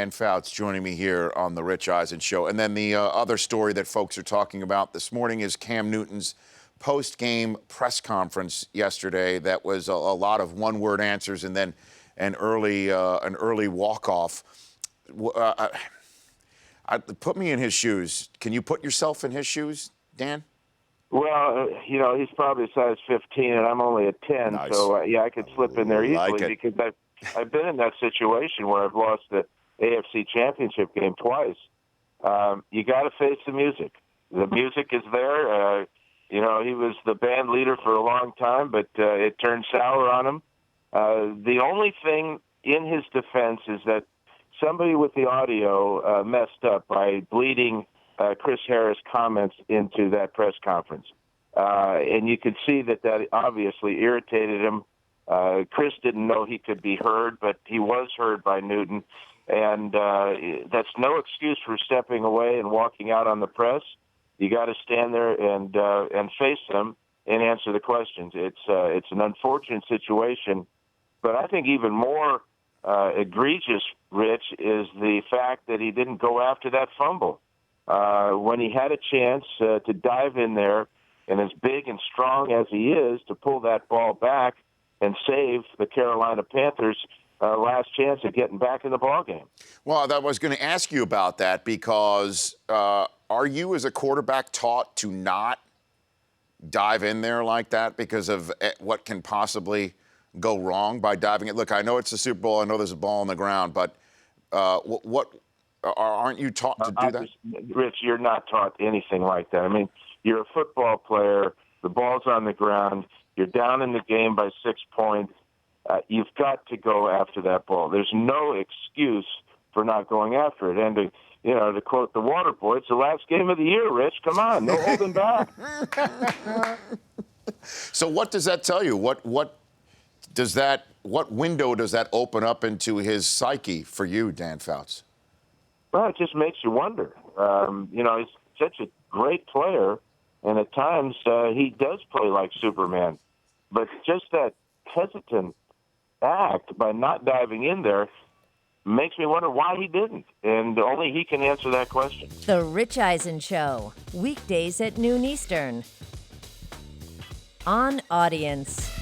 and Fouts joining me here on the Rich Eisen Show. And then the other story that folks are talking about this morning is Cam Newton's post-game press conference yesterday. That was a lot of one-word answers and then an early walk-off. Put me in his shoes. Can you put yourself in his shoes, Dan? Well, he's probably a size 15, and I'm only a 10, Nice. so yeah, I could slip in there easily because I've been in that situation where I've lost the AFC Championship game twice. You got to face the music. The music is there. He was the band leader for a long time, but it turned sour on him. The only thing in his defense is that somebody with the audio messed up by bleeding Chris Harris' comments into that press conference. And you could see that obviously irritated him. Chris didn't know he could be heard, but he was heard by Newton. And that's no excuse for stepping away and walking out on the press. You got to stand there and face them and answer the questions. It's an unfortunate situation, but I think even more egregious, Rich, is the fact that he didn't go after that fumble. When he had a chance to dive in there, and as big and strong as he is, to pull that ball back and save the Carolina Panthers' last chance of getting back in the ballgame. Well, I was going to ask you about that because are you as a quarterback taught to not dive in there like that because of what can possibly go wrong by diving it? Look, I know it's the Super Bowl. I know there's a ball on the ground, but aren't you taught to do that? Rich, you're not taught anything like that. I mean, you're a football player. The ball's on the ground. You're down in the game by 6 points. You've got to go after that ball. There's no excuse for not going after it. And to quote the Water Boy, it's the last game of the year, Rich. Come on, no holding back. So what does that tell you? What window does that open up into his psyche for you, Dan Fouts? Well, it just makes you wonder. He's such a great player, and at times he does play like Superman. But just that hesitant act by not diving in there makes me wonder why he didn't. And only he can answer that question. The Rich Eisen Show, weekdays at noon Eastern. On Audience.